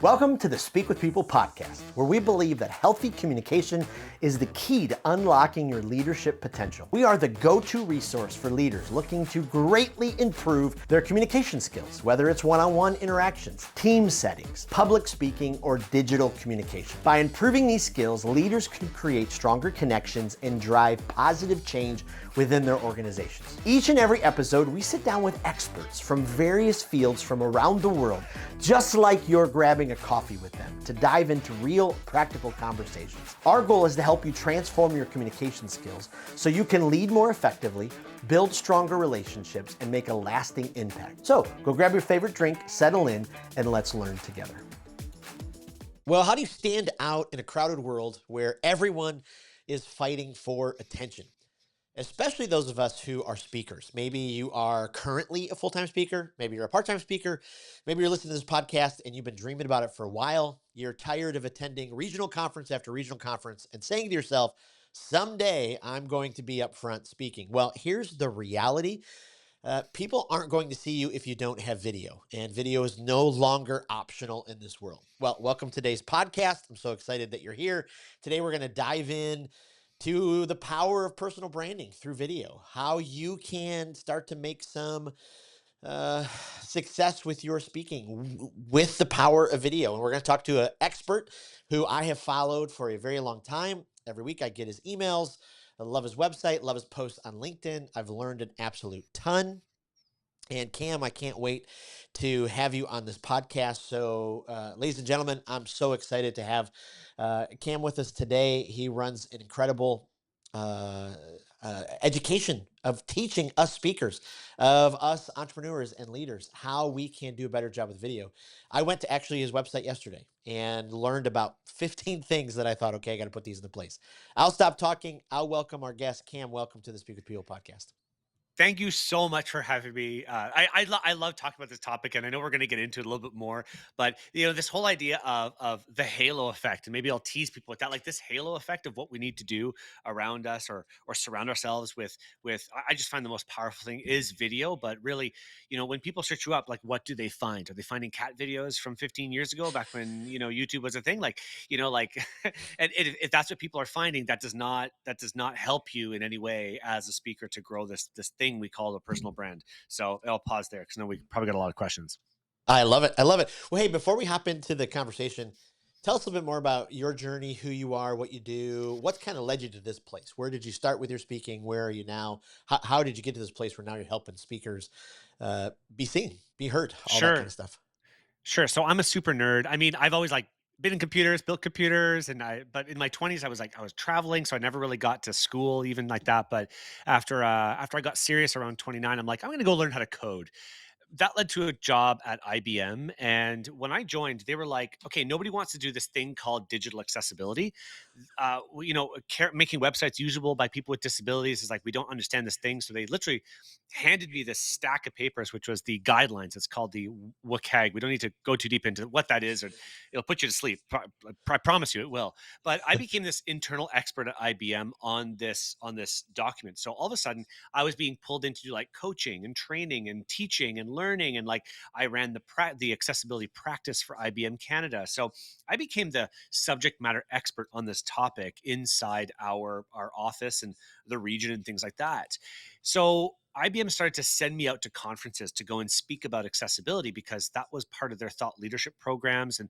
Welcome to the Speak with People podcast, where we believe that healthy communication is the key to unlocking your leadership potential. We are the go-to resource for leaders looking to greatly improve their communication skills, whether it's one-on-one interactions, team settings, public speaking, or digital communication. By improving these skills, leaders can create stronger connections and drive positive change within their organizations. Each and every episode, we sit down with experts from various fields from around the world, just like you're grabbing a coffee with them, to dive into real, practical conversations. Our goal is to help you transform your communication skills so you can lead more effectively, build stronger relationships, and make a lasting impact. So go grab your favorite drink, settle in, and let's learn together. Well, how do you stand out in a crowded world where everyone is fighting for attention? Especially those of us who are speakers. Maybe you are currently a full-time speaker. Maybe you're a part-time speaker. Maybe you're listening to this podcast and you've been dreaming about it for a while. You're tired of attending regional conference after regional conference and saying to yourself, someday I'm going to be up front speaking. Well, here's the reality. People aren't going to see you if you don't have video, and video is no longer optional in this world. Well, welcome to today's podcast. I'm so excited that you're here. Today, we're going to dive in to the power of personal branding through video, how you can start to make some success with your speaking with the power of video. And we're going to talk to an expert who I have followed for a very long time. Every week I get his emails. I love his website, love his posts on LinkedIn. I've learned an absolute ton. And Cam, I can't wait to have you on this podcast. So, ladies and gentlemen, I'm so excited to have Cam with us today. He runs an incredible uh, education of teaching us speakers, of us entrepreneurs and leaders, how we can do a better job with video. I went to actually his website yesterday and learned about 15 things that I thought, okay, I got to put these into place. I'll stop talking. I'll welcome our guest. Cam, welcome to the Speak with People podcast. Thank you so much for having me. I love talking about this topic, and I know we're going to get into it a little bit more. But this whole idea of the halo effect, and maybe I'll tease people with that, like this halo effect of what we need to do around us, or surround ourselves with. I just find the most powerful thing is video. But really, when people search you up, like what do they find? Are they finding cat videos from 15 years ago, back when YouTube was a thing? Like and if that's what people are finding, that does not help you in any way as a speaker to grow this thing we call a personal brand. So I'll pause there because I know we probably got a lot of questions. I love it. I love it. Well, hey, before we hop into the conversation, tell us a little bit more about your journey, who you are, what you do, what kind of led you to this place. Where did you start with your speaking? Where are you now? How did you get to this place where now you're helping speakers be seen, be heard, all that kind Sure, of stuff? sure. So I'm a super nerd. I mean, I've always been in computers, built computers, but in my 20s I was traveling, so I never really got to school even like that. But after I got serious around 29, I'm like, I'm going to go learn how to code. That led to a job at IBM. And when I joined, they were like, okay, nobody wants to do this thing called digital accessibility. Making websites usable by people with disabilities is like, we don't understand this thing. So they literally handed me this stack of papers, which was the guidelines. It's called the WCAG. We don't need to go too deep into what that is, or it'll put you to sleep. I promise you it will. But I became this internal expert at IBM on this document. So all of a sudden, I was being pulled in to do like coaching and training and teaching and learning, and like I ran the accessibility practice for IBM Canada. So I became the subject matter expert on this topic inside our office and the region and things like that. So IBM started to send me out to conferences to go and speak about accessibility because that was part of their thought leadership programs. And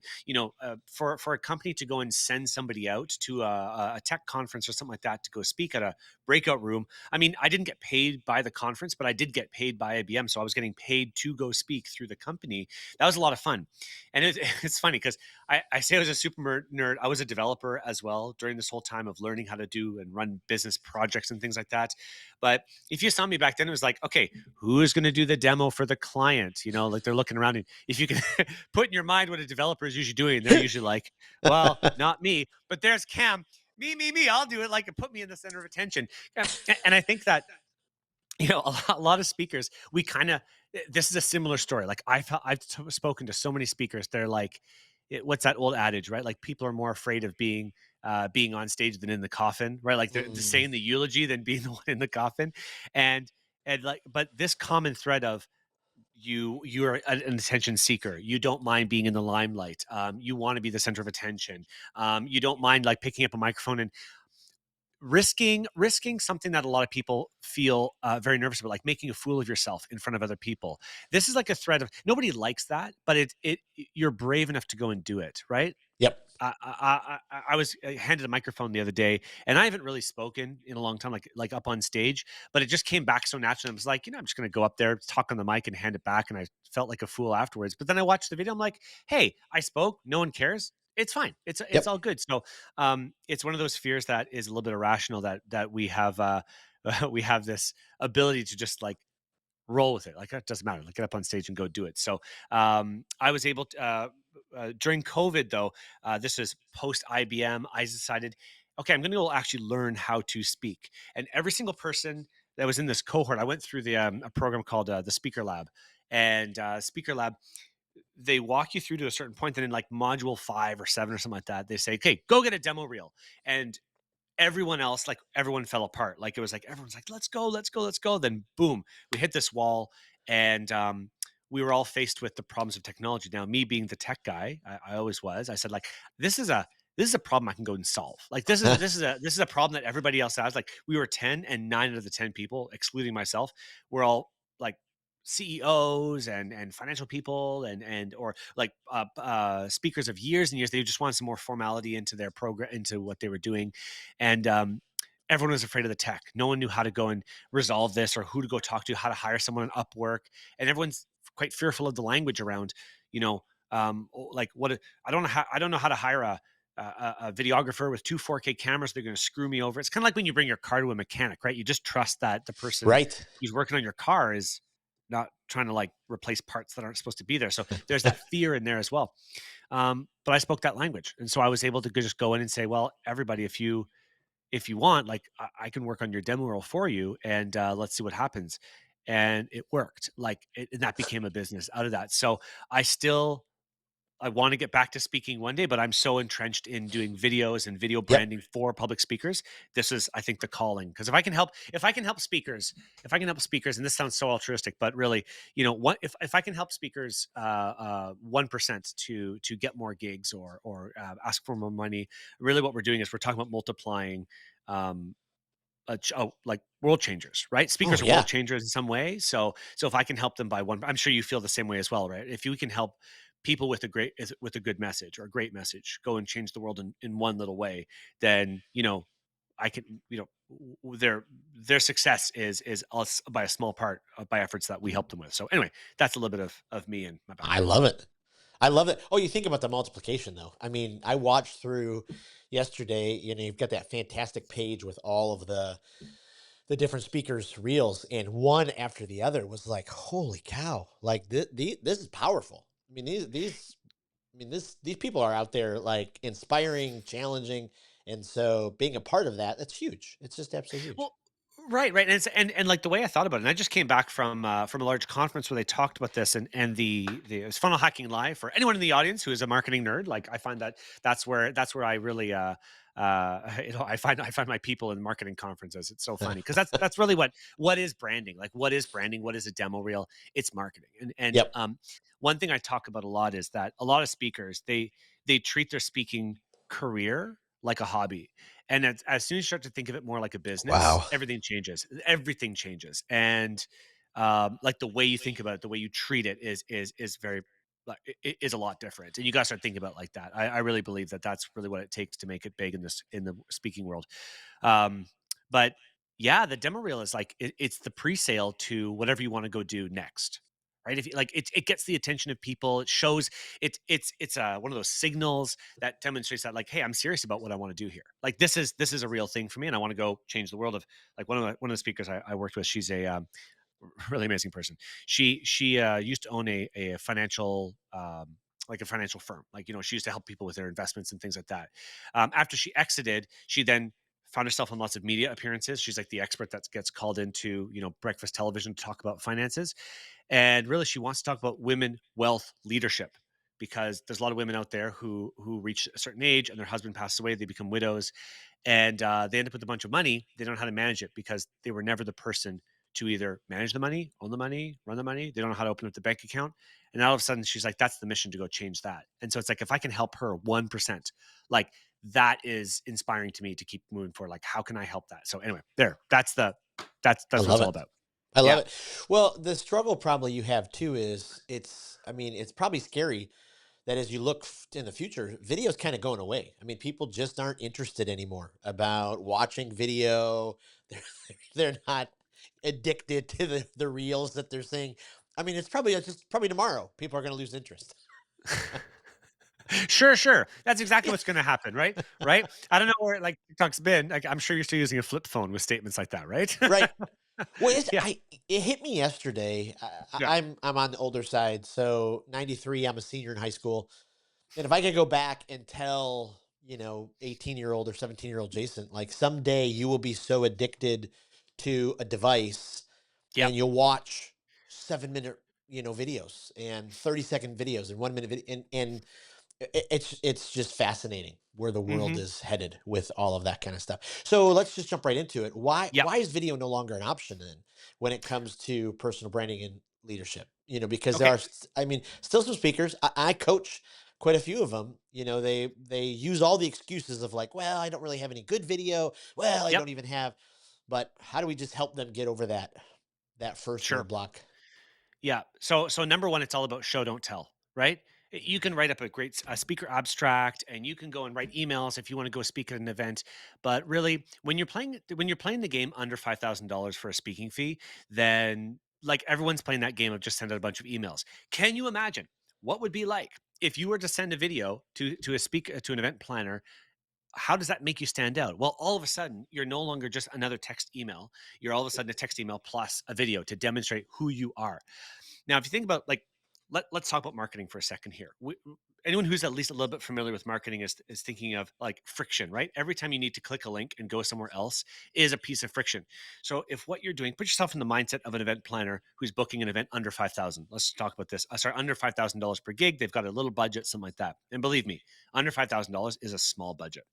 for a company to go and send somebody out to a tech conference or something like that to go speak at a breakout room, I mean, I didn't get paid by the conference, but I did get paid by IBM, so I was getting paid to go speak through the company. That was a lot of fun, and it's funny because I say I was a super nerd. I was a developer as well during this whole time of learning how to do and run business projects and things like that. But if you saw me back then, it was like, okay, who is going to do the demo for the client? Like they're looking around, and if you can put in your mind what a developer is usually doing, they're usually like, well, not me, but there's Cam. Me, I'll do it. Like, it put me in the center of attention. And I think that, a lot of speakers, we kind of, this is a similar story. Like I've spoken to so many speakers. They're like, what's that old adage, right? Like people are more afraid of being on stage than in the coffin, right? Like they're Mm. saying the eulogy than being the one in the coffin. And like, but this common thread of you're an attention seeker. You don't mind being in the limelight. You want to be the center of attention. You don't mind like picking up a microphone and risking something that a lot of people feel very nervous about, like making a fool of yourself in front of other people. This is like a threat of nobody likes that, but it you're brave enough to go and do it, right? Yep. I was handed a microphone the other day, and I haven't really spoken in a long time, like up on stage. But it just came back so naturally. I was like, I'm just going to go up there, talk on the mic, and hand it back. And I felt like a fool afterwards. But then I watched the video. I'm like, hey, I spoke. No one cares. It's fine. It's Yep. all good. So, it's one of those fears that is a little bit irrational. That we have we have this ability to just like roll with it. Like it doesn't matter. Like get up on stage and go do it. So I was able to during COVID though. This is post IBM. I decided, okay, I'm going to go actually learn how to speak. And every single person that was in this cohort, I went through a program called the Speaker Lab. And Speaker Lab, they walk you through to a certain point. Then in like module 5 or 7 or something like that, they say, okay, go get a demo reel. And everyone else, like everyone fell apart. Like it was like everyone's like, let's go, let's go, let's go. Then boom, we hit this wall, and we were all faced with the problems of technology. Now, me being the tech guy, I always was. I said like, this is a this is a problem I can go and solve. Like this is a problem that everybody else has. Like we were 10, and 9 out of the 10 people, excluding myself, were all like CEOs and financial people and or like speakers of years and years. They just wanted some more formality into their program, into what they were doing, and everyone was afraid of the tech. No one knew how to go and resolve this, or who to go talk to, how to hire someone on Upwork, and everyone's quite fearful of the language around, you know, like what I don't know how to hire a videographer with two 4K cameras. They're going to screw me over. It's kind of like when you bring your car to a mechanic, right? You just trust that the person Right. who's working on your car is not trying to like replace parts that aren't supposed to be there. So there's that fear in there as well. But I spoke that language, and so I was able to just go in and say, well, everybody, if you want, like I can work on your demo reel for you, and let's see what happens. And it worked. And that became a business out of that. So I still I want to get back to speaking one day, but I'm so entrenched in doing videos and video Yep. branding for public speakers. This is, I think, the calling. Because if I can help speakers, and this sounds so altruistic, but really, what if I can help speakers 1% to get more gigs or ask for more money, really, what we're doing is we're talking about multiplying. Um, like world changers, right? Oh Speakers are world yeah. changers in some way. So if I can help them by one, I'm sure you feel the same way as well, right? If you can help people with a good message or a great message go and change the world in one little way, then I can their success is us by a small part by efforts that we help them with. So anyway, that's a little bit of me and my I background. love it. I love it. Oh, you think about the multiplication though. I mean, I watched through yesterday, you've got that fantastic page with all of the different speakers reels, and one after the other was like, holy cow. Like this is powerful. I mean, these people are out there like inspiring, challenging, and so being a part of that, that's huge. It's just absolutely huge. Well, right, and like the way I thought about it, and I just came back from a large conference where they talked about this, and the it was funnel hacking live for anyone in the audience who is a marketing nerd. Like I find that that's where I really I find my people in marketing conferences. It's so funny because that's really what is branding. Like what is branding? What is a demo reel? It's marketing. And Yep. one thing I talk about a lot is that a lot of speakers they treat their speaking career like a hobby, and as soon as you start to think of it more like a business, Wow. everything changes. Everything changes, and like the way you think about it, the way you treat it is very like is a lot different. And you got to start thinking about it like that. I really believe that that's really what it takes to make it big in the speaking world. Um, but yeah, the demo reel is like it's the pre-sale to whatever you want to go do next. Right. If you like it gets the attention of people. It shows it's one of those signals that demonstrates that like, hey, I'm serious about what I want to do here. Like this is a real thing for me, and I want to go change the world. Of like one of the speakers I worked with, she's a really amazing person. She used to own a financial like a financial firm. Like she used to help people with their investments and things like that. After she exited, she then found herself on lots of media appearances. She's like the expert that gets called into breakfast television to talk about finances, and really she wants to talk about women wealth leadership, because there's a lot of women out there who reach a certain age and their husband passes away, they become widows, and they end up with a bunch of money. They don't know how to manage it because they were never the person to either manage the money, own the money, run the money. They don't know how to open up the bank account. And all of a sudden she's like, that's the mission, to go change that. And so it's like, if I can help her 1%, like that is inspiring to me to keep moving forward. Like, how can I help that? So anyway, I that's what it's love all it. about. I love Yeah. it. Well, the struggle probably you have too is I mean, it's probably scary that as you look in the future, video's kind of going away. I mean, people just aren't interested anymore about watching video. They're they're not addicted to the reels that they're seeing. I mean, it's just probably tomorrow people are going to lose interest. Sure. That's exactly Yeah, what's going to happen, right? Right. I don't know where like TikTok's been. Like, I'm sure you're still using a flip phone with statements like that, right? right. Well, Yeah. it hit me yesterday. Yeah. I'm on the older side, so 93. I'm a senior in high school. And if I could go back and tell, 18-year-old or 17-year-old Jason, like someday you will be so addicted to a device Yep. and you'll watch 7-minute, videos and 30-second videos and 1-minute video. And it's just fascinating where the world Hmm. is headed with all of that kind of stuff. So let's just jump right into it. Why Yep. why is video no longer an option then when it comes to personal branding and leadership? Because there Okay. are, I mean, still some speakers. I coach quite a few of them. They use all the excuses of like, well, I don't really have any good video. Well, I Yep. don't even have. But how do we just help them get over that first Sure. roadblock? Yeah. So number one, it's all about show don't tell, right? You can write up a great speaker abstract, and you can go and write emails if you want to go speak at an event. But really, when you're playing the game under $5,000 for a speaking fee, then like everyone's playing that game of just send out a bunch of emails. Can you imagine what would be like if you were to send a video to a speaker, to an event planner? How does that make you stand out? Well, all of a sudden, you're no longer just another text email. You're all of a sudden a text email plus a video to demonstrate who you are. Now, if you think about like, let's talk about marketing for a second here. Anyone who's at least a little bit familiar with marketing is thinking of like friction, right? Every time you need to click a link and go somewhere else is a piece of friction. So if what you're doing, put yourself in the mindset of an event planner who's booking an event under 5,000. Let's talk about this. Sorry, under $5,000 per gig. They've got a little budget, something like that. And believe me, under $5,000 is a small budget.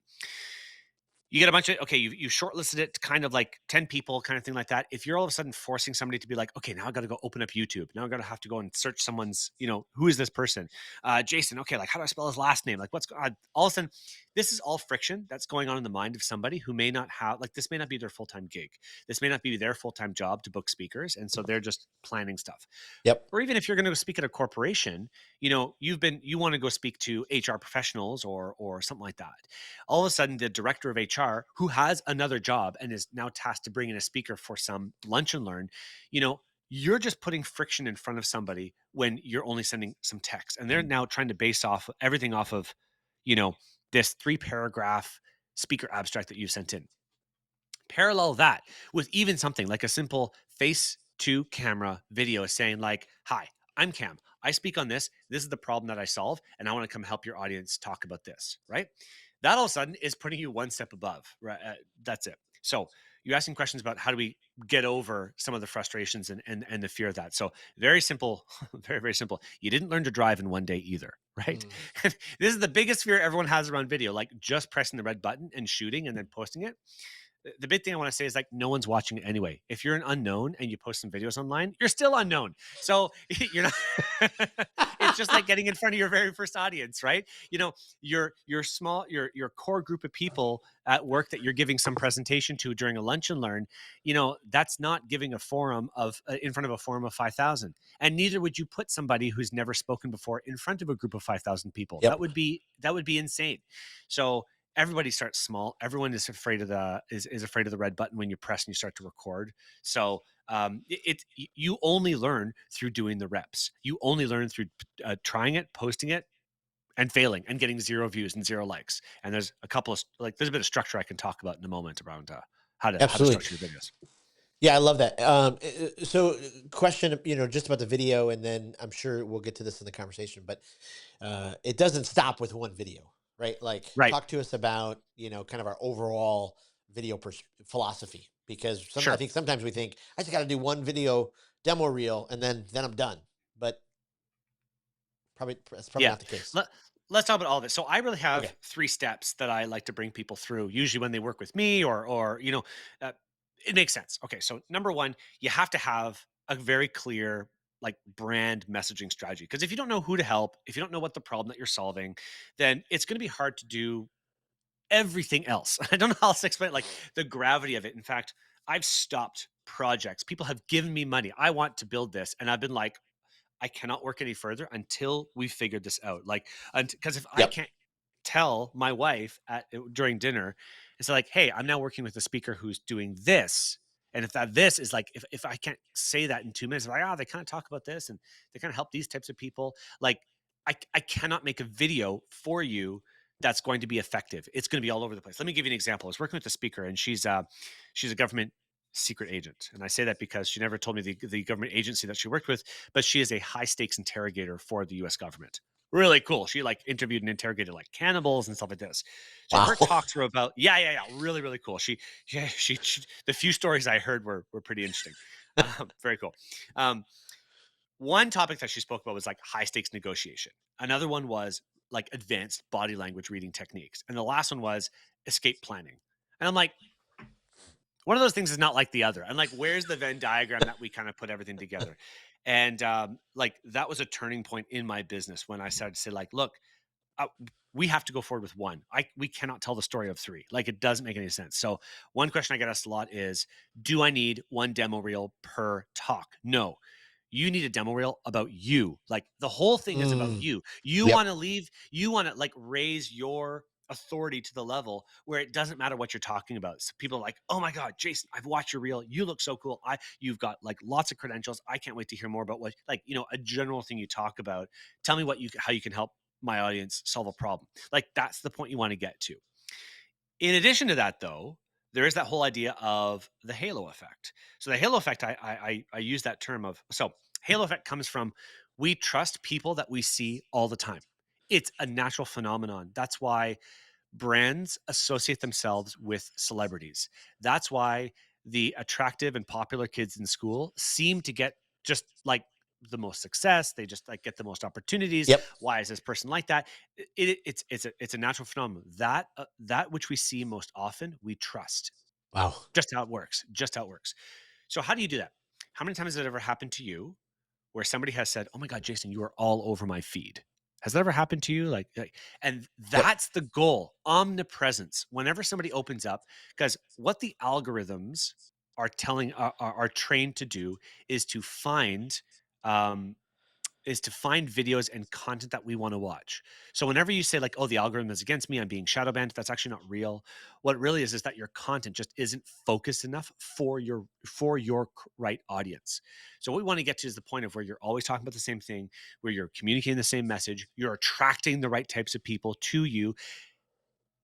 You get a bunch of, okay, you shortlisted it to kind of like 10 people, kind of thing like that. If you're all of a sudden forcing somebody to be like, okay, now I got to go open up YouTube. Now I got to have to go and search someone's, who is this person? Jason. Okay. Like, how do I spell his last name? Like, all of a sudden, this is all friction that's going on in the mind of somebody who may not have, like, this may not be their full-time gig. This may not be their full-time job to book speakers. And so they're just planning stuff. Yep. Or even if you're going to go speak at a corporation, you want to go speak to HR professionals or something like that. All of a sudden, the director of HR, who has another job and is now tasked to bring in a speaker for some lunch and learn, you know, you're just putting friction in front of somebody when you're only sending some text, and they're now trying to base off everything off of, you know, this 3 paragraph speaker abstract that you sent in. Parallel that with even something like a simple face to camera video saying like, hi, I'm Cam. I speak on this. This is the problem that I solve, and I want to come help your audience talk about this, right? That all of a sudden is putting you one step above, right? That's it. So you're asking questions about how do we get over some of the frustrations and the fear of that. So very simple, very, very simple. You didn't learn to drive in one day either, right? Mm. This is the biggest fear everyone has around video, like just pressing the red button and shooting and then posting it. The big thing I want to say is like no one's watching it anyway. If you're an unknown and you post some videos online, you're still unknown. So you're not it's just like getting in front of your very first audience, right? Your small your core group of people at work that you're giving some presentation to during a lunch and learn, that's not giving a forum of in front of a forum of 5,000. And neither would you put somebody who's never spoken before in front of a group of 5,000 people. Yep. That would be insane. So everybody starts small. Everyone is afraid of is afraid of the red button when you press and you start to record. So you only learn through doing the reps. You only learn through trying it, posting it, and failing and getting 0 views and 0 likes. And there's a couple of there's a bit of structure I can talk about in a moment around how to Absolutely. structure your videos. Yeah, I love that. Question, just about the video, and then I'm sure we'll get to this in the conversation, but it doesn't stop with one video, right? Like, Right. talk to us about, kind of our overall video philosophy, because I Sure. think sometimes we think I just got to do one video demo reel and then I'm done, but that's probably Yeah. not the case. Let's talk about all of it. So I really have Okay. 3 steps that I like to bring people through, usually when they work with me or uh, it makes sense. Okay, so number one, you have to have a very clear like brand messaging strategy, because if you don't know who to help, if you don't know what the problem that you're solving, then it's going to be hard to do everything else. I don't know how else to explain like the gravity of it. In fact, I've stopped projects. People have given me money. I want to build this, and I've been like, I cannot work any further until we figured this out. Like, because if I Yep. can't tell my wife during dinner, it's like, hey, I'm now working with a speaker who's doing this. And if that this is like, if I can't say that in 2 minutes, like, they kind of talk about this and they kind of help these types of people. Like, I cannot make a video for you that's going to be effective. It's going to be all over the place. Let me give you an example. I was working with a speaker, and she's a government secret agent, and I say that because she never told me the government agency that she worked with, but she is a high stakes interrogator for the U.S. government. Really cool. She like interviewed and interrogated like cannibals and stuff like this. So Wow. her talks were about really really cool. She the few stories I heard were pretty interesting. Very cool. Um, One topic that she spoke about was like high stakes negotiation. Another one was like advanced body language reading techniques, and the last one was escape planning. And I'm like, one of those things is not like the other. And like, where's the Venn diagram that we kind of put everything together? And like that was a turning point in my business when I started to say, like, look, uh, we have to go forward with one. We cannot tell the story of three. Like it doesn't make any sense. So one question I get asked a lot is, do I need one demo reel per talk? No. You need a demo reel about you. Like the whole thing is about Mm, you. You yep. want to leave, you want to like raise your authority to the level where it doesn't matter what you're talking about. So people are like, oh my God, Jason, I've watched your reel. You look so cool. You've got like lots of credentials. I can't wait to hear more about what, like, a general thing you talk about. Tell me how you can help my audience solve a problem. Like that's the point you want to get to. In addition to that, though, there is that whole idea of the halo effect. So the halo effect, I use that term of, so halo effect comes from, we trust people that we see all the time. It's a natural phenomenon. That's why brands associate themselves with celebrities. That's why the attractive and popular kids in school seem to get just like the most success. They just like get the most opportunities. Yep. Why is this person like that? It's a natural phenomenon. That which we see most often, we trust. Wow. Just how it works. Just how it works. So how do you do that? How many times has it ever happened to you where somebody has said, "Oh my God, Jason, you are all over my feed." Has that ever happened to you? And Yep. that's the goal, omnipresence. Whenever somebody opens up, because what the algorithms are telling are trained to do is to find um, videos and content that we want to watch. So whenever you say like, "Oh, the algorithm is against me, I'm being shadow banned," that's actually not real. What it really is that your content just isn't focused enough for your right audience. So what we want to get to is the point of where you're always talking about the same thing, where you're communicating the same message, you're attracting the right types of people to you.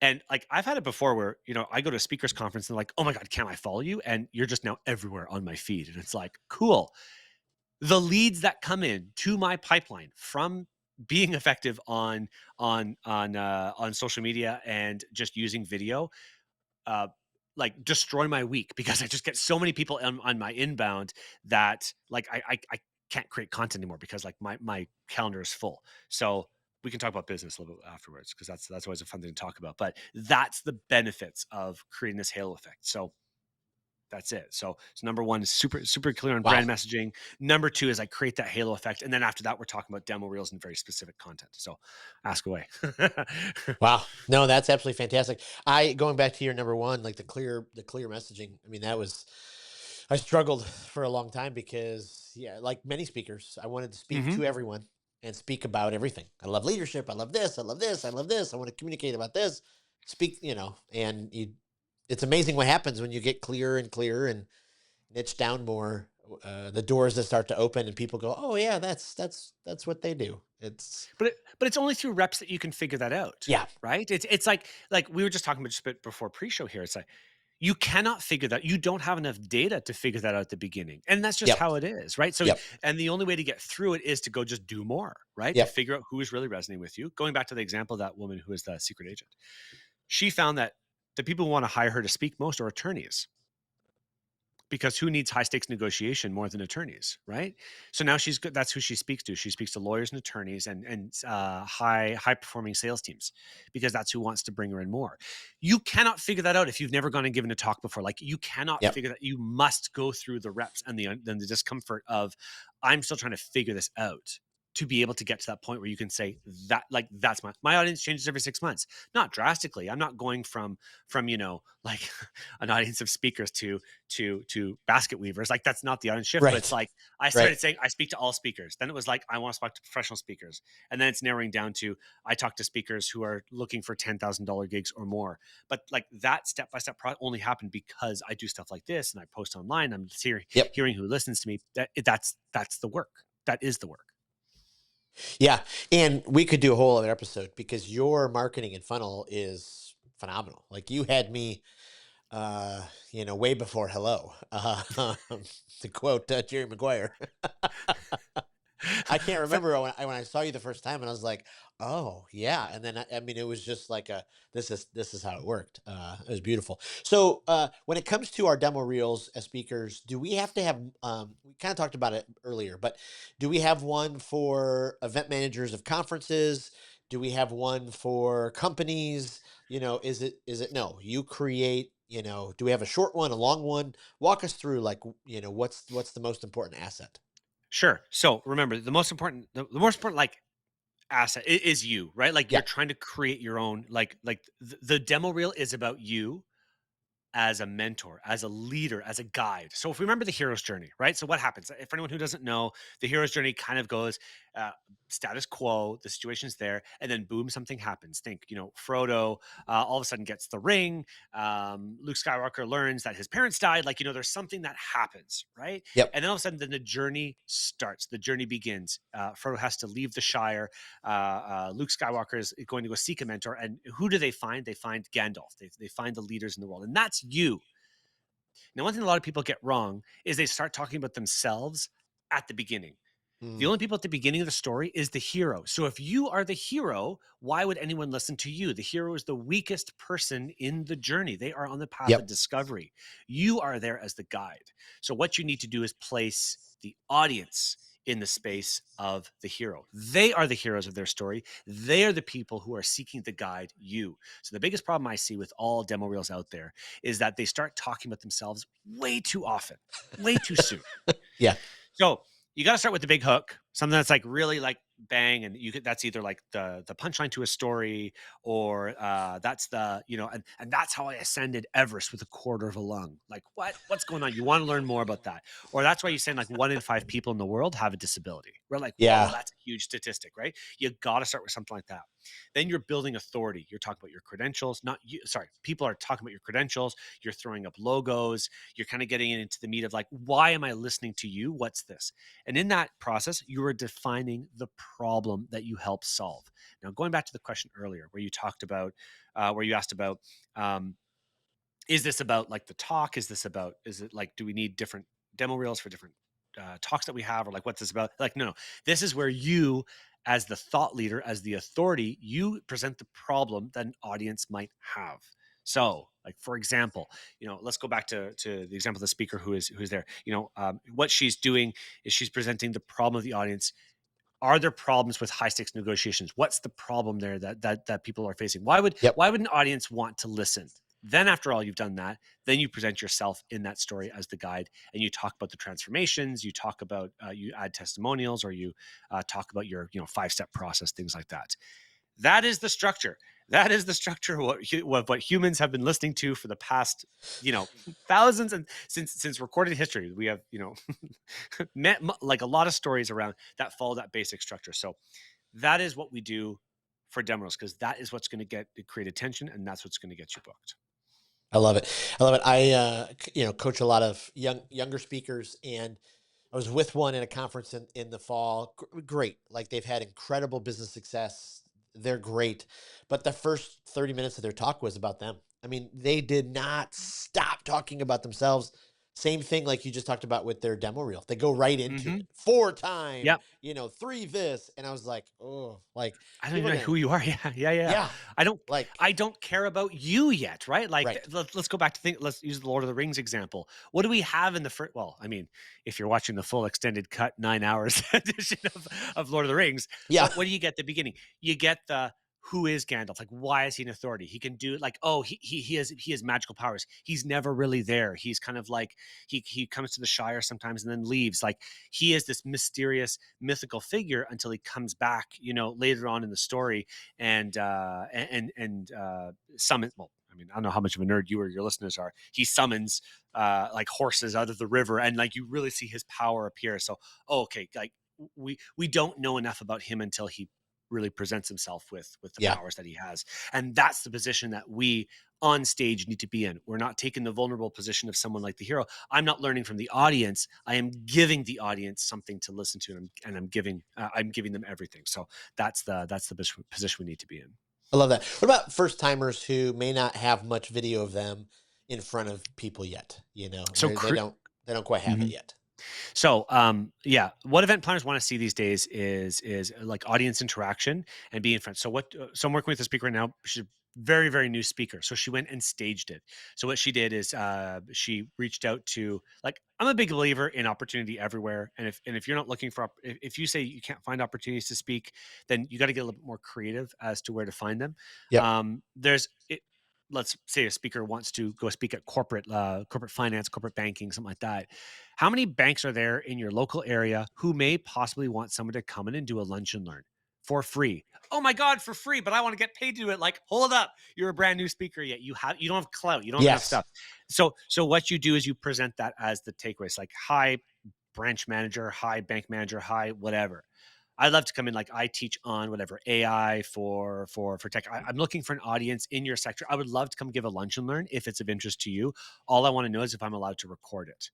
And like I've had it before where, I go to a speakers conference and they're like, "Oh my God, can I follow you?" And you're just now everywhere on my feed. And it's like, cool. The leads that come in to my pipeline from being effective on social media and just using video, uh, like destroy my week because I just get so many people on my inbound that like I can't create content anymore because like my calendar is full. So we can talk about business a little bit afterwards because that's always a fun thing to talk about. But that's the benefits of creating this halo effect. So that's it. So number one is super clear on Wow. brand messaging. Number two is I create that halo effect, and then after that, we're talking about demo reels and very specific content. So ask away. Wow. No, that's absolutely fantastic. Going back to your number one, like the clear messaging. I mean, I struggled for a long time because yeah, like many speakers, I wanted to speak Hmm. to everyone and speak about everything. I love leadership. I love this. I love this. I love this. I want to communicate about this. Speak, it's amazing what happens when you get clearer and clearer and niche down more. The doors that start to open and people go, oh yeah, that's what they do. It's But it's only through reps that you can figure that out, yeah. right? It's like we were just talking about just a bit before pre-show here. It's like you cannot figure that. You don't have enough data to figure that out at the beginning, and that's just Yep. how it is, right? So, Yep. and the only way to get through it is to go just do more, right? To Yep. figure out who is really resonating with you. Going back to the example of that woman who is the secret agent, she found that the people who want to hire her to speak most are attorneys because who needs high stakes negotiation more than attorneys, right? So now she's good. That's who she speaks to. She speaks to lawyers and attorneys and high performing sales teams, because that's who wants to bring her in more. You cannot figure that out if you've never gone and given a talk before. Like, you cannot Yep. figure that. You must go through the reps and the discomfort of, I'm still trying to figure this out, to be able to get to that point where you can say that, like, that's my audience changes every 6 months. Not drastically. I'm not going from like an audience of speakers to basket weavers. Like, that's not the audience shift. But it's Right. like, I Right. started saying I speak to all speakers. Then it was like, I want to speak to professional speakers. And then it's narrowing down to, I talk to speakers who are looking for $10,000 gigs or more. But like, that step-by-step only happened because I do stuff like this and I post online. I'm Yep. hearing who listens to me. That's the work. That is the work. Yeah. And we could do a whole other episode because your marketing and funnel is phenomenal. Like you had me, way before hello, to quote Jerry Maguire. I can't But remember when I saw you the first time, and I was like, "Oh yeah," and then I mean, it was just like this is how it worked. It was beautiful. So when it comes to our demo reels as speakers, do we have to have? We kind of talked about it earlier, but do we have one for event managers of conferences? Do we have one for companies? Is it no? You create. Do we have a short one, a long one? Walk us through, like, what's the most important asset? sure. So remember, the most important, like, asset is you, right? Like, Yeah. you're trying to create your own, like the demo reel is about you as a mentor, as a leader, as a guide. So if we remember the hero's journey, right? So what happens? For anyone who doesn't know, the hero's journey kind of goes uh, status quo, the situation's there, and then boom, something happens. Think, Frodo all of a sudden gets the ring. Luke Skywalker learns that his parents died. Like, there's something that happens, right? Yep. And then all of a sudden, then the journey starts. The journey begins. Frodo has to leave the Shire. Luke Skywalker is going to go seek a mentor. And who do they find? They find Gandalf. They find the leaders in the world. And that's you. Now, one thing a lot of people get wrong is they start talking about themselves at the beginning. The Mm, only people at the beginning of the story is the hero. So if you are the hero, why would anyone listen to you? The hero is the weakest person in the journey. They are on the path of yep. discovery. You are there as the guide. So what you need to do is place the audience in the space of the hero. They are the heroes of their story. They are the people who are seeking to guide you. So the biggest problem I see with all demo reels out there is that they start talking about themselves way too often, way too soon. Yeah. So you got to start with the big hook, something that's like really like bang, and that's either like the punchline to a story, or that's and that's how I ascended Everest with a quarter of a lung. Like, what's going on? You want to learn more about that, or that's why you're saying like 1 in 5 people in the world have a disability. We're like, whoa, Yeah. that's a huge statistic, right? You got to start with something like that. Then you're building authority. You're talking about your credentials, not you. Sorry, people are talking about your credentials. You're throwing up logos. You're kind of getting into the meat of like, why am I listening to you? What's this? And in that process, you are defining the problem that you help solve. Now, going back to the question earlier, where you talked about, where you asked about, um, is this about like the talk? Is it like, do we need different demo reels for different talks that we have? Or like, what's this about? Like, no, this is where you, as the thought leader, as the authority, you present the problem that an audience might have. So, like, for example, let's go back to the example of the speaker who's there. What she's doing is she's presenting the problem of the audience. Are there problems with high stakes negotiations? What's the problem there that people are facing? Why would Yep. why would an audience want to listen? Then, after all you've done that, then you present yourself in that story as the guide, and you talk about the transformations. You talk about you add testimonials, or you talk about your 5-step process, things like that. That is the structure. That is the structure of what humans have been listening to for the past, thousands, and since recorded history. We have, met like a lot of stories around that follow that basic structure. So that is what we do for demos, because that is what's going to create attention, and that's what's going to get you booked. I love it. I love it. I coach a lot of younger speakers, and I was with one at a conference in the fall. Great. Like, they've had incredible business success. They're great. But the first 30 minutes of their talk was about them. I mean, they did not stop talking about themselves. Same thing like you just talked about with their demo reel. They go right into Hmm. it. 4 time, Yep. 3 this. And I was like, oh, like I don't people even are know gonna, who you are. Yeah, yeah, yeah. yeah, I don't like, I don't care about you yet, right? Like right. let's go back to think let's use the Lord of the Rings example. What do we have in the first well, I mean, if you're watching the full extended cut 9 hours edition of Lord of the Rings, Yeah. what do you get at the beginning? You get the who is Gandalf? Like, why is he an authority? He can do like, oh, he has magical powers. He's never really there. He's kind of like he comes to the Shire sometimes and then leaves. Like he is this mysterious mythical figure until he comes back, later on in the story and summon. Well, I mean, I don't know how much of a nerd you or your listeners are. He summons like horses out of the river, and like you really see his power appear. So, okay, like we don't know enough about him until he really presents himself with the Yeah. powers that he has, and that's the position that we on stage need to be in. We're not taking the vulnerable position of someone like the hero. I'm not learning from the audience. I am giving the audience something to listen to, and I'm giving them everything. So that's the position we need to be in. I love that. What about first timers who may not have much video of them in front of people yet? So, They don't quite have it mhm. yet. So, yeah, what event planners want to see these days is like audience interaction and being in front. So I'm working with a speaker right now. She's a very, very new speaker. So she went and staged it. So what she did is she reached out to like I'm a big believer in opportunity everywhere. And if you're not looking for if you say you can't find opportunities to speak, then you got to get a little bit more creative as to where to find them. Yep. There's it. Let's say a speaker wants to go speak at corporate finance, corporate banking, something like that. How many banks are there in your local area who may possibly want someone to come in and do a lunch and learn for free? Oh my God, for free, but I want to get paid to do it. Like, hold up. You're a brand new speaker yet. You don't have clout. You don't have enough Yes. stuff. So what you do is you present that as the takeaway. It's like, hi, branch manager, hi, bank manager, hi, whatever. I'd love to come in like I teach on whatever AI for tech. I'm looking for an audience in your sector. I would love to come give a lunch and learn if it's of interest to you. All I want to know is if I'm allowed to record it.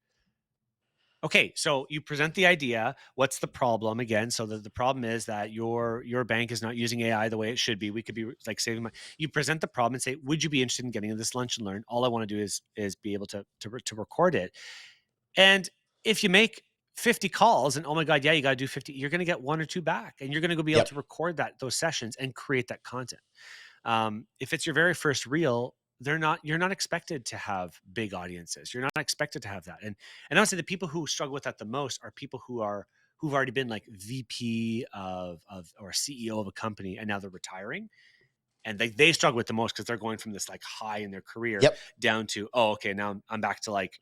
Okay, so you present the idea. What's the problem again? So the problem is that your bank is not using AI the way it should be. We could be like saving money. You present the problem and say, "Would you be interested in getting this lunch and learn?" All I want to do is be able to record it. And if you make 50 calls and oh my God, yeah, you got to do 50, you're going to get one or two back, and you're going to go be able Yep. to record those sessions and create that content. If it's your very first reel, you're not expected to have big audiences. You're not expected to have that. And I would say the people who struggle with that the most are people who've already been like VP of or CEO of a company and now they're retiring. And they struggle with the most because they're going from this like high in their career Yep. down to, oh, okay, now I'm back to like,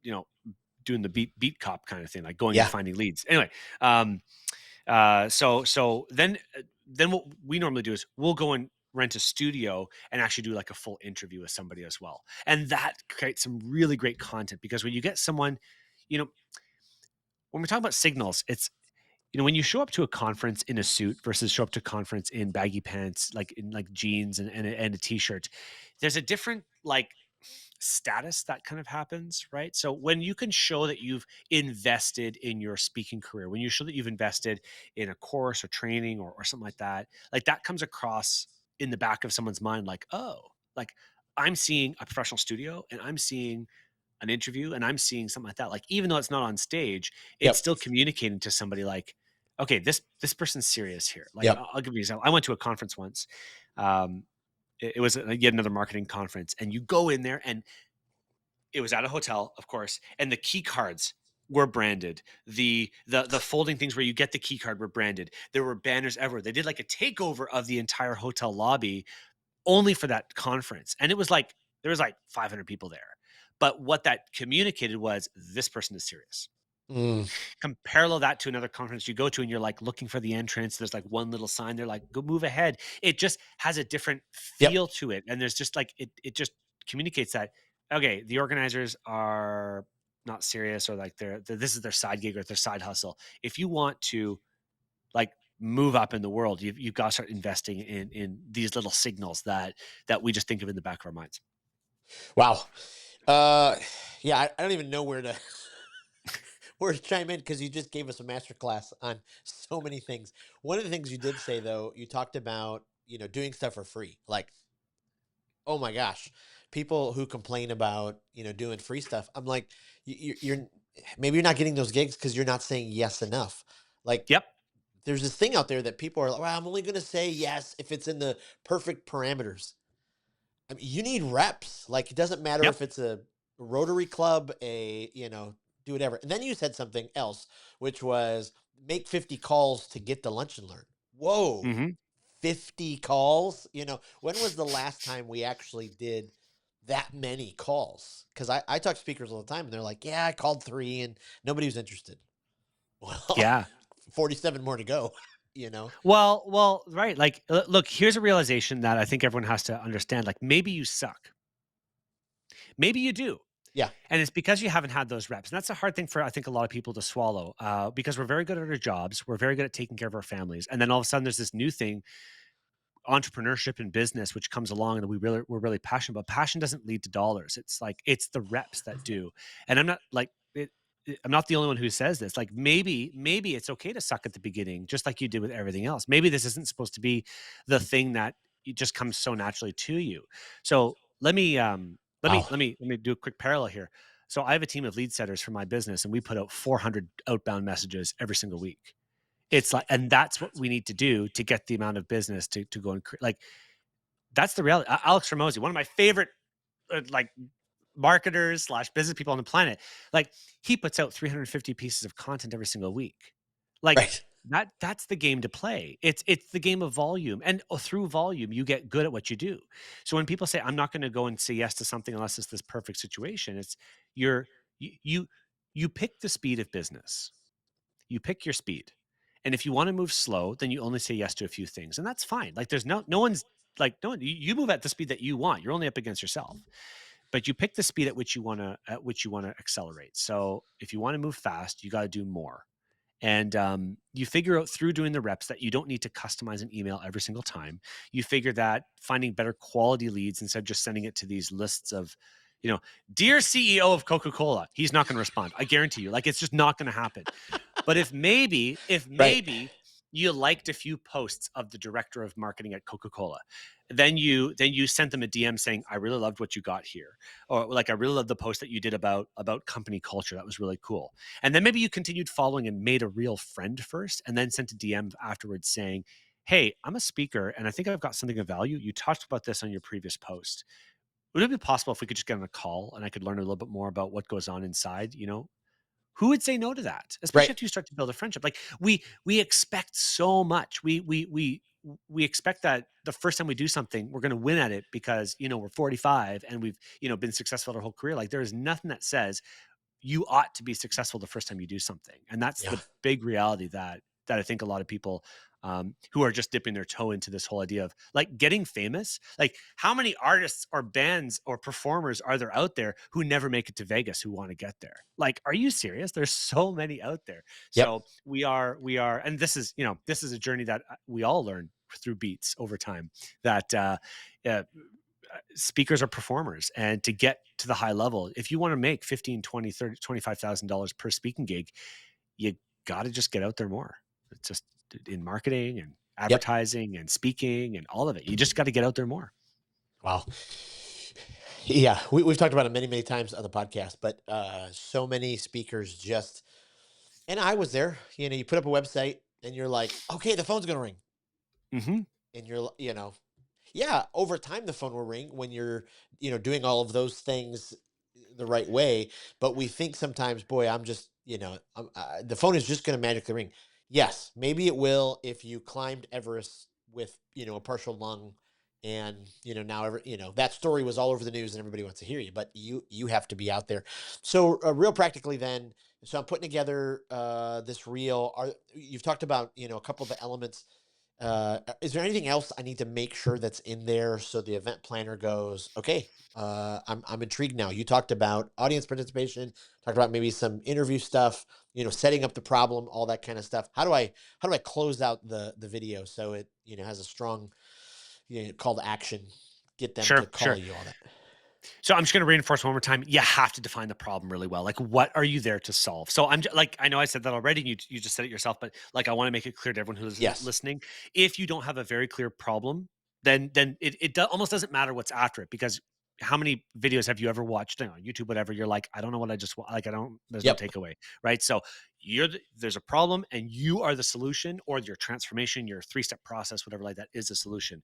you know, doing the beat cop kind of thing, like going and Yeah. finding leads. Anyway, um, so then what we normally do is we'll go and rent a studio and actually do like a full interview with somebody as well, and that creates some really great content because when you get someone, you know, when we're talking about signals, it's when you show up to a conference in a suit versus show up to a conference in baggy pants, like in like jeans and a t-shirt, there's a different like status that kind of happens, right? So when you can show that you've invested in your speaking career, when you show that you've invested in a course or training or something like that comes across in the back of someone's mind, like, oh, like I'm seeing a professional studio and I'm seeing an interview and I'm seeing something like that. Like, even though it's not on stage, it's Yep. still communicating to somebody like, okay, this person's serious here. Like, Yep. I'll give you an example. I went to a conference once. Um, it was yet another marketing conference, and you go in there and it was at a hotel, of course, and the key cards were branded. The folding things where you get the key card were branded. There were banners everywhere. They did like a takeover of the entire hotel lobby only for that conference. And it was like there was like 500 people there. But what that communicated was this person is serious. Mm. Parallel that to another conference you go to and you're like looking for the entrance. There's like one little sign. They're like, go move ahead. It just has a different Yep. feel to it. And there's just like it just communicates that, okay, the organizers are not serious or like this is their side gig or their side hustle. If you want to like move up in the world, you've got to start investing in these little signals that we just think of in the back of our minds. Wow. Uh, yeah, I don't even know where to where to chime in because you just gave us a master class on so many things. One of the things you did say though, you talked about doing stuff for free. Like, oh my gosh, people who complain about, doing free stuff. I'm like, you're maybe you're not getting those gigs because you're not saying yes enough. Like, Yep. there's this thing out there that people are like, well, I'm only going to say yes if it's in the perfect parameters. I mean, you need reps. Like, it doesn't matter Yep. if it's a Rotary Club, do whatever. And then you said something else, which was make 50 calls to get to lunch and learn. Whoa, Hmm. 50 calls? When was the last time we actually did that many calls? Because I talk to speakers all the time and they're like, yeah, I called 3 and nobody was interested. Well, Yeah. 47 more to go, you know? Well, right. Like, look, here's a realization that I think everyone has to understand. Like, maybe you suck. Maybe you do. Yeah. And it's because you haven't had those reps. And that's a hard thing for, I think, a lot of people to swallow because we're very good at our jobs. We're very good at taking care of our families. And then all of a sudden there's this new thing, entrepreneurship and business, which comes along and we're really passionate about. Passion doesn't lead to dollars. It's like, it's the reps that do. And I'm not like, I'm not the only one who says this. Like maybe it's okay to suck at the beginning, just like you did with everything else. Maybe this isn't supposed to be the thing that it just comes so naturally to you. So Wow. let me do a quick parallel here. So I have a team of lead setters for my business, and we put out 400 outbound messages every single week. It's like, and that's what we need to do to get the amount of business to go and like, that's the reality. Alex Ramosi, one of my favorite like marketers slash business people on the planet, like he puts out 350 pieces of content every single week. Like Right. that's the game to play. It's the game of volume, and through volume you get good at what you do. So when people say I'm not going to go and say yes to something unless it's this perfect situation, it's you're you you pick the speed of business. You pick your speed. And if you want to move slow, then you only say yes to a few things. And that's fine. Like there's no one's like no one, you move at the speed that you want. You're only up against yourself. But you pick the speed at which you want to accelerate. So if you want to move fast, you got to do more. And you figure out through doing the reps that you don't need to customize an email every single time. You figure that finding better quality leads instead of just sending it to these lists of, dear CEO of Coca-Cola, he's not going to respond. I guarantee you, like it's just not going to happen. But if Right. maybe you liked a few posts of the director of marketing at Coca-Cola, then you sent them a DM saying, I really loved what you got here. Or like, I really loved the post that you did about company culture. That was really cool. And then maybe you continued following and made a real friend first, and then sent a DM afterwards saying, hey, I'm a speaker and I think I've got something of value. You talked about this on your previous post. Would it be possible if we could just get on a call and I could learn a little bit more about what goes on inside, who would say no to that? Especially Right. after you start to build a friendship. Like we expect so much. We expect that the first time we do something, we're going to win at it because we're 45 and we've been successful our whole career. Like there is nothing that says you ought to be successful the first time you do something, and that's Yeah. the big reality that I think a lot of people who are just dipping their toe into this whole idea of like getting famous. Like, how many artists or bands or performers are there out there who never make it to Vegas who want to get there? Like, are you serious? There's so many out there. Yep. So and this is a journey that we all learn through beats over time. That uh, speakers are performers, and to get to the high level, if you want to make 15, 20, 30, $25,000 per speaking gig, you got to just get out there more. It's just in marketing and Yep. advertising and speaking and all of it. You just got to get out there more. Wow. Yeah, we've talked about it many, many times on the podcast, but so many speakers just, and I was there, you put up a website and you're like, okay, the phone's going to ring. Hmm. And yeah, over time, the phone will ring when you're, doing all of those things the right way. But we think sometimes, boy, I'm just, the phone is just going to magically ring. Yes, maybe it will if you climbed Everest with, a partial lung, and now that story was all over the news and everybody wants to hear you. But you have to be out there. So real practically, then. So I'm putting together this reel. You've talked about a couple of the elements. Is there anything else I need to make sure that's in there so the event planner goes, okay, I'm intrigued now. You talked about audience participation, talked about maybe some interview stuff, setting up the problem, all that kind of stuff. How do I close out the video so it, has a strong, call to action, get them to Sure, call sure. you, all that. So I'm just going to reinforce one more time. You have to define the problem really well. Like, what are you there to solve? So like, I know I said that already, and you just said it yourself, but like, I want to make it clear to everyone who's Yes. listening. If you don't have a very clear problem, then almost doesn't matter what's after it, because how many videos have you ever watched, on YouTube, whatever? You're like, I don't know what I just like. I don't. There's no Yep. takeaway, right? So there's a problem, and you are the solution, or your transformation, your 3-step process, whatever like that, is the solution.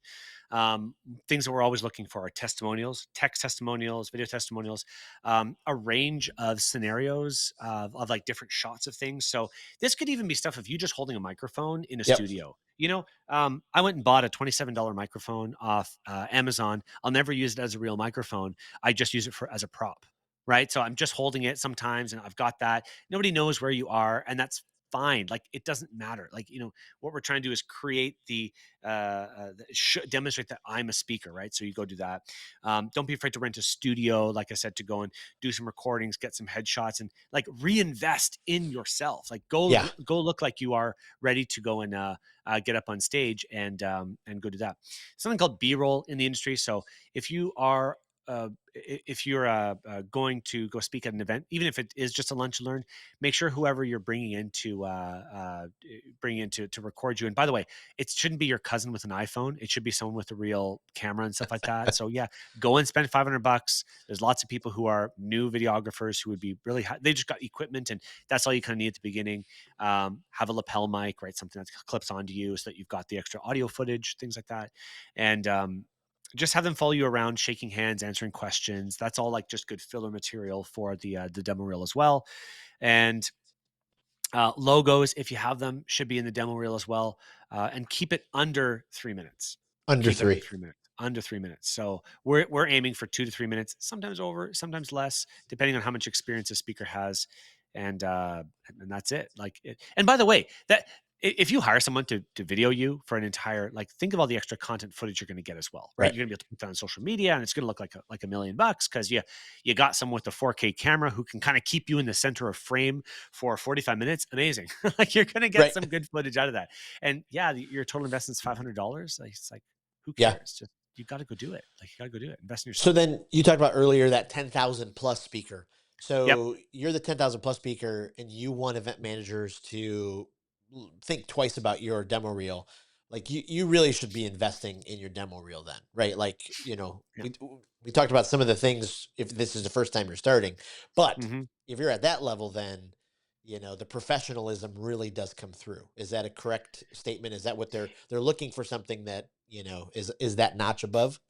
Um, Things that we're always looking for are testimonials, text testimonials, video testimonials, a range of scenarios of like different shots of things. So this could even be stuff of you just holding a microphone in a Yep. studio. I went and bought a $27 microphone off Amazon. I'll never use it as a real microphone. I just use it as a prop, right? So I'm just holding it sometimes, and I've got that. Nobody knows where you are, and that's fine. Like, it doesn't matter. Like, what we're trying to do is create demonstrate that I'm a speaker, right? So you go do that. Don't be afraid to rent a studio, like I said, to go and do some recordings, get some headshots, and like reinvest in yourself. Like, Yeah. go look like you are ready to go and get up on stage and go do that. Something called B-roll in the industry. So if you are if you're going to go speak at an event, even if it is just a lunch and learn, make sure whoever you're bringing in to record you. And by the way, it shouldn't be your cousin with an iPhone. It should be someone with a real camera and stuff like that. So yeah, go and spend $500. There's lots of people who are new videographers who would be really they just got equipment, and that's all you kind of need at the beginning. Have a lapel mic, right? Something that clips onto you so that you've got the extra audio footage, things like that. And just have them follow you around, shaking hands, answering questions. That's all like just good filler material for the demo reel as well. And logos, if you have them, should be in the demo reel as well. And keep it under 3 minutes. Under Keep it under 3. 3 minutes. Under 3 minutes. So we're aiming for 2 to 3 minutes, sometimes over, sometimes less, depending on how much experience a speaker has. And that's it. And by the way, that if you hire someone to video you for an entire, like, think of all the extra content footage you're going to get as well, right? Right. You're going to be able to put that on social media, and it's going to look like $1 million because you got someone with a 4K camera who can kind of keep you in the center of frame for 45 minutes. Amazing. Like, you're going to get Right. some good footage out of that. And yeah, your total investment is $500. Like, it's like, who Yeah. cares? Just, you got to go do it. Like, you got to go do it. Invest in So yourself. then you talked about earlier that 10,000 plus speaker. Yep. So you're the 10,000 plus speaker and you want event managers to think twice about your demo reel. Like you really should be investing in your demo reel then, right? Like, Yeah. we talked about some of the things if this is the first time you're starting, but Mm-hmm. if you're at that level, then, the professionalism really does come through. Is that a correct statement? Is that what they're looking for, something that, is that notch above?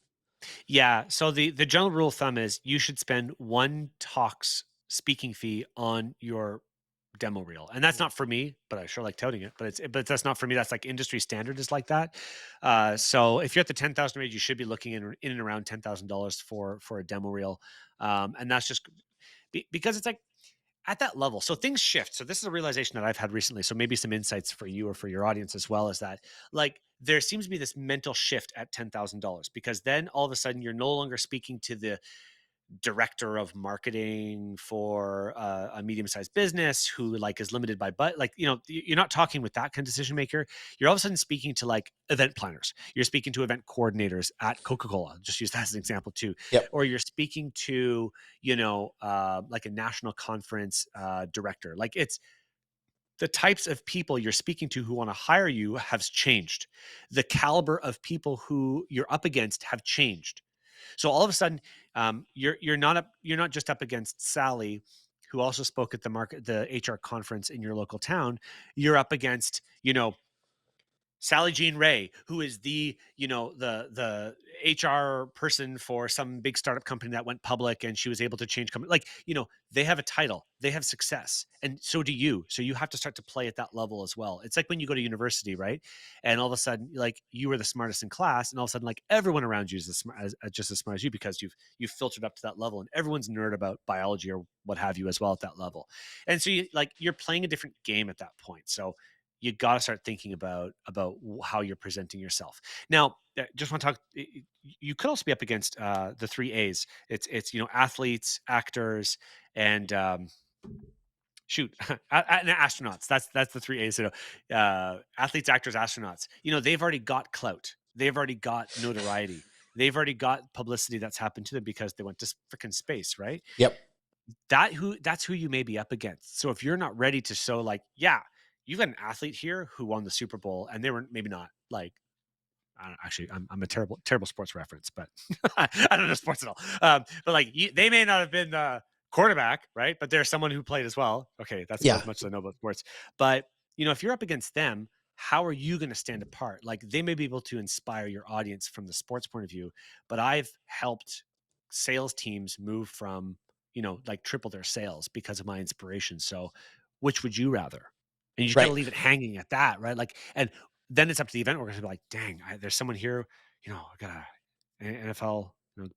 Yeah. So the general rule of thumb is you should spend one talk's speaking fee on your demo reel, and that's Mm. not for me, but I sure like touting it. But that's not for me. That's like industry standard is like that. So if you're at the 10,000 range, you should be looking in and around $10,000 for a demo reel, and that's just because it's like at that level. So things shift. So this is a realization that I've had recently. So maybe some insights for you or for your audience as well, is that, like, there seems to be this mental shift at $10,000, because then all of a sudden you're no longer speaking to the director of marketing for a medium-sized business who, like, is limited by, but like, you're not talking with that kind of decision maker. You're all of a sudden speaking to like event planners. You're speaking to event coordinators at Coca-Cola, just use that as an example too. Yep. Or you're speaking to like a national conference director. Like, it's the types of people you're speaking to who want to hire you has changed. The caliber of people who you're up against have changed. So all of a sudden, you're not just up against Sally, who also spoke at the HR conference in your local town. You're up against Sally Jean Ray, who is the HR person for some big startup company that went public, and she was able to change company. Like, they have a title, they have success, and so do you. So you have to start to play at that level as well. It's like when you go to university, right? And all of a sudden, like, you were the smartest in class, and all of a sudden, like, everyone around you is just as smart as you, because you've filtered up to that level, and everyone's nerd about biology or what have you as well at that level. And so you're playing a different game at that point. So you got to start thinking about how you're presenting yourself. Now, just want to talk. You could also be up against the 3 A's. It's athletes, actors, and shoot, and astronauts. That's the 3 A's. Athletes, actors, astronauts. They've already got clout. They've already got notoriety. They've already got publicity that's happened to them because they went to freaking space, right? Yep. That's who you may be up against. So if you're not ready to show, like, yeah, you've got an athlete here who won the Super Bowl, and they were maybe not like I don't, actually, I'm a terrible sports reference, but I don't know sports at all. But like they may not have been the quarterback, right? But there's someone who played as well. Okay, that's about Yeah. as much as I know about sports. But if you're up against them, how are you going to stand apart? Like they may be able to inspire your audience from the sports point of view, but I've helped sales teams move from like triple their sales because of my inspiration. So, which would you rather? And you just got to Right. leave it hanging at that, right? Like, and then it's up to the event organizer to be like, dang, there's someone here, I got an NFL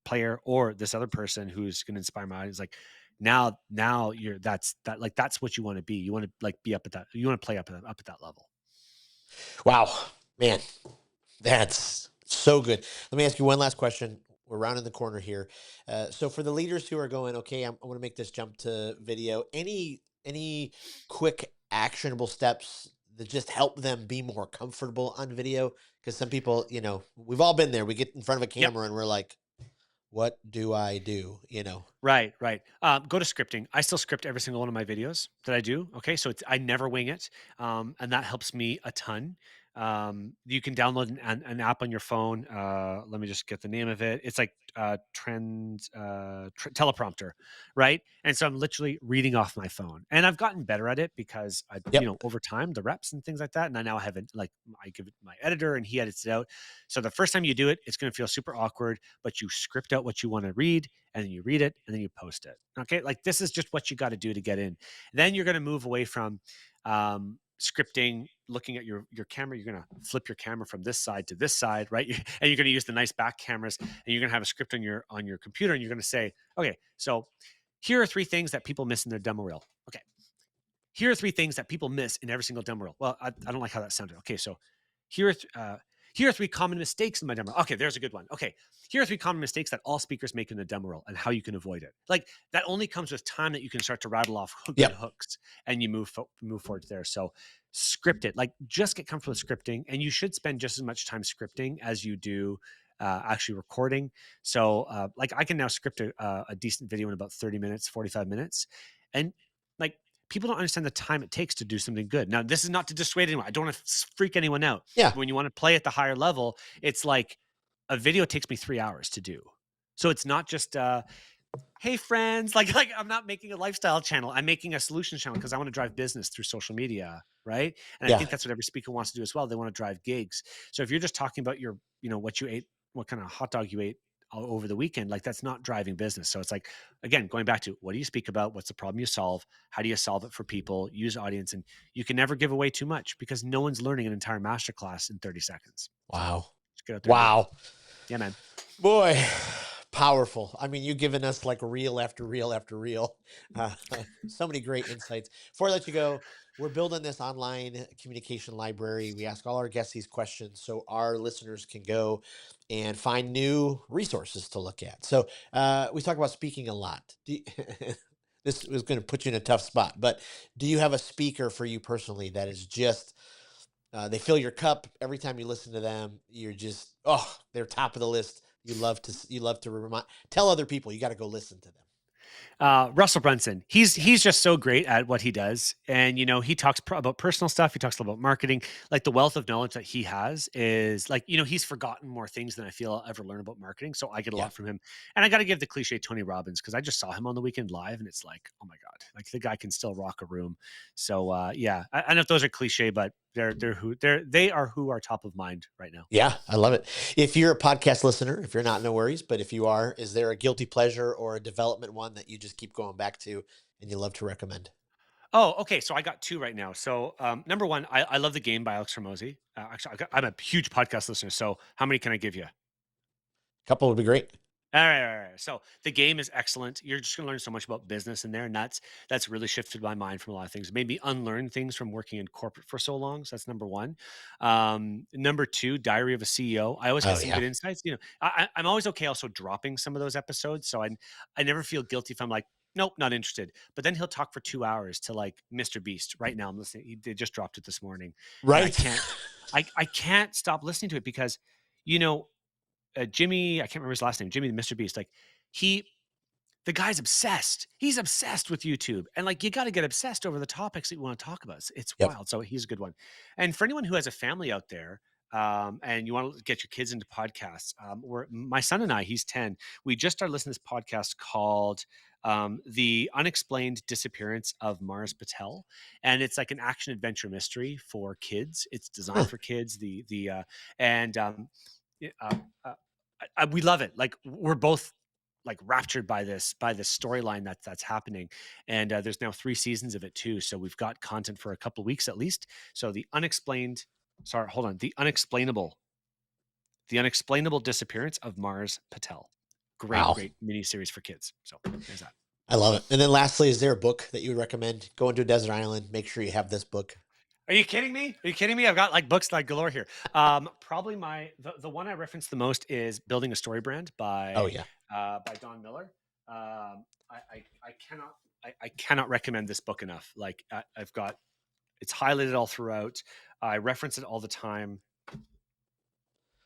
player or this other person who's going to inspire my audience. Like now that's what you want to be. You want to like be up at that. You want to play up at that level. Wow, man, that's so good. Let me ask you one last question. We're rounding the corner here. So for the leaders who are going, okay, I want to make this jump to video. Any quick actionable steps that just help them be more comfortable on video? Because some people, we've all been there. We get in front of a Yep. camera and we're like, what do I do? Right, right. Go to scripting. I still script every single one of my videos that I do. Okay, so I never wing it, and that helps me a ton. You can download an app on your phone. Let me just get the name of it. It's like teleprompter, right? And so I'm literally reading off my phone, and I've gotten better at it because Yep. over time the reps and things like that. And I now have it like I give it my editor, and he edits it out. So the first time you do it, it's going to feel super awkward, but you script out what you want to read and then you read it and then you post it. Okay. Like this is just what you got to do to get in. Then you're going to move away from scripting, looking at your camera. You're going to flip your camera from this side to this side, right? And you're going to use the nice back cameras and you're going to have a script on your computer and you're going to say, okay, so here are 3 things that people miss in their demo reel. Okay. Here are 3 things that people miss in every single demo reel. Well, I don't like how that sounded. Okay. So here are, here are 3 common mistakes in my demo. Okay, there's a good one. Okay, here are 3 common mistakes that all speakers make in the demo reel and how you can avoid it. Like that only comes with time that you can start to rattle off good Yep. hooks and you move forward there. So script it. Like just get comfortable with scripting, and you should spend just as much time scripting as you do actually recording. So like I can now script a decent video in about 30 minutes, 45 minutes, and like people don't understand the time it takes to do something good. Now, this is not to dissuade anyone. I don't want to freak anyone out. Yeah. When you want to play at the higher level, it's like a video takes me 3 hours to do. So it's not just hey friends, like I'm not making a lifestyle channel. I'm making a solutions channel because I want to drive business through social media, right? And I Yeah. think that's what every speaker wants to do as well. They want to drive gigs. So if you're just talking about your, what you ate, what kind of hot dog you ate over the weekend, like that's not driving business. So it's like, again, going back to what do you speak about? What's the problem you solve? How do you solve it for people? Use audience, and you can never give away too much because no one's learning an entire masterclass in 30 seconds. So Wow. just get out there and do it. Wow. Yeah, man. Boy, powerful. I mean, you've given us like reel after reel after reel. Uh, so many great insights. Before I let you go, we're building this online communication library. We ask all our guests these questions so our listeners can go and find new resources to look at. So we talk about speaking a lot. This is going to put you in a tough spot, but do you have a speaker for you personally that is just they fill your cup every time you listen to them? You're just, they're top of the list. You love to tell other people you got to go listen to them. Russell Brunson, he's just so great at what he does, and he talks about personal stuff. He talks a little about marketing. Like the wealth of knowledge that he has is like he's forgotten more things than I feel I'll ever learn about marketing. So I get a Yeah. lot from him, and I got to give the cliche Tony Robbins because I just saw him on the weekend live, and it's like, oh my god, like the guy can still rock a room. So yeah, I know if those are cliche, but they are who are top of mind right now. Yeah, I love it. If you're a podcast listener, if you're not, no worries. But if you are, is there a guilty pleasure or a development one that you just keep going back to and you love to recommend? Oh, okay. So I got 2 right now. So number 1, I love The Game by Alex Hormozy. Actually, I'm a huge podcast listener. So how many can I give you? Couple would be great. All right, all right. So The Game is excellent. You're just going to learn so much about business in there, and that's really shifted my mind from a lot of things. Made me unlearn things from working in corporate for so long. So that's number 1. Number 2, Diary of a CEO. I always get Oh some yeah. good insights. I'm always okay also dropping some of those episodes, so I never feel guilty if I'm like, nope, not interested. But then he'll talk for 2 hours to like Mr. Beast. Right now, I'm listening. They just dropped it this morning, and I Right. can't, I can't stop listening to it because you know Jimmy, I can't remember his last name, Jimmy the Mr. Beast. Like he, the guy's obsessed. He's obsessed with YouTube, and like you got to get obsessed over the topics that you want to talk about. It's Yep. wild. So he's a good one. And for anyone who has a family out there, and you want to get your kids into podcasts, my son and I, he's 10, we just started listening to this podcast called The Unexplained Disappearance of Mars Patel. And it's like an action adventure mystery for kids. It's designed Huh. for kids. And it- we love it. Like we're both like raptured by this storyline that's happening, and there's now 3 seasons of it too, so we've got content for a couple of weeks at least. So the unexplainable disappearance of Mars Patel, Wow. great mini series for kids. So there's that. I love it. And then lastly, is there a book that you would recommend? Go into a desert island, make sure you have this book. Are you kidding me? I've got like books like galore here. Probably the one I reference the most is Building a Story Brand Oh yeah. by Don Miller. I cannot recommend this book enough. Like it's highlighted all throughout. I reference it all the time.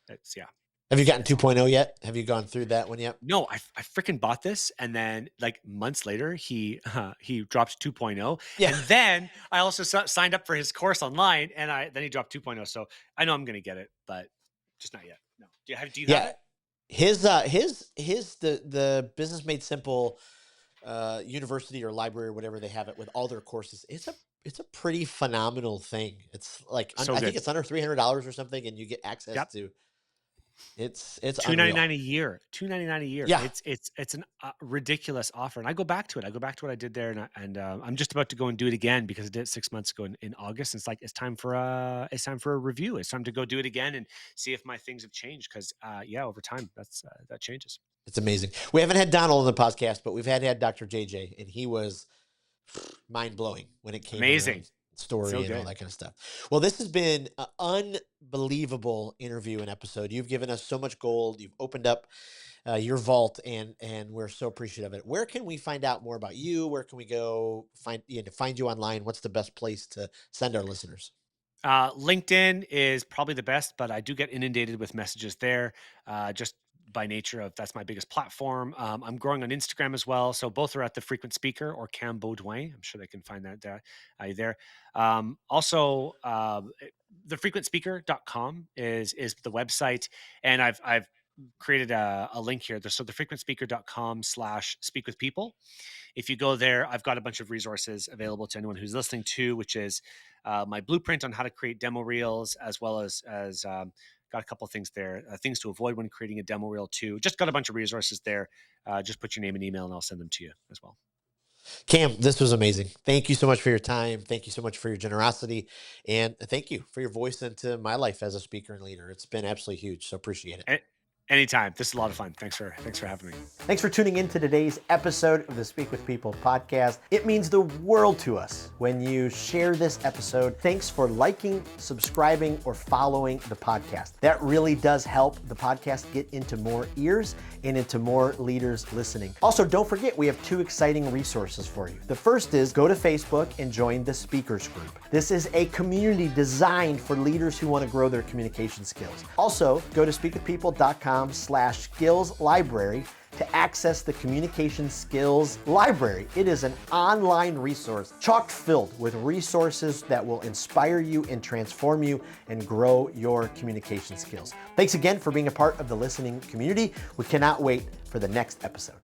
It's Have you gotten 2.0 yet? Have you gone through that one yet? No, I freaking bought this, and then like months later, he dropped 2.0, Yeah. and then I also signed up for his course online, and then he dropped 2.0. So I know I'm gonna get it, but just not yet. No. Do you have it? His the Business Made Simple university or library or whatever they have it with all their courses. It's a pretty phenomenal thing. It's like So I think good. it's under $300 or something, and you get access Yep. to it's $299 a year. $299 a year. Yeah. It's an ridiculous offer, and I go back to it. I go back to what I did there, and I'm just about to go and do it again because I did it 6 months ago in August. And it's like it's time for a review. It's time to go do it again and see if my things have changed. Because over time that changes. It's amazing. We haven't had Donald on the podcast, but we've had Dr. JJ, and he was mind blowing when it came Amazing. around story So and all good. that kind of stuff. Well, this has been an unbelievable interview and episode. You've given us so much gold. You've opened up your vault, and we're so appreciative of it. Where can we find out more about you? Where can we go find you online? What's the best place to send our listeners? LinkedIn is probably the best, but I do get inundated with messages there, just by nature of that's my biggest platform. I'm growing on Instagram as well, so both are at The Frequent Speaker or Cam Beaudoin. I'm sure they can find that there. Also, thefrequentspeaker.com is the website, and I've created a link here. So thefrequentspeaker.com/speak with people. If you go there, I've got a bunch of resources available to anyone who's listening to, which is my blueprint on how to create demo reels, as well as got a couple of things there, things to avoid when creating a demo reel too. Just got a bunch of resources there. Just put your name and email, and I'll send them to you as well. Cam, this was amazing. Thank you so much for your time. Thank you so much for your generosity. And thank you for your voice into my life as a speaker and leader. It's been absolutely huge. So appreciate it. Anytime. This is a lot of fun. Thanks for having me. Thanks for tuning in to today's episode of the Speak with People podcast. It means the world to us when you share this episode. Thanks for liking, subscribing, or following the podcast. That really does help the podcast get into more ears and into more leaders listening. Also, don't forget, we have 2 exciting resources for you. The first is go to Facebook and join the Speakers Group. This is a community designed for leaders who want to grow their communication skills. Also, go to speakwithpeople.com/skills library to access the Communication Skills Library. It is an online resource chock filled with resources that will inspire you and transform you and grow your communication skills. Thanks again for being a part of the listening community. We cannot wait for the next episode.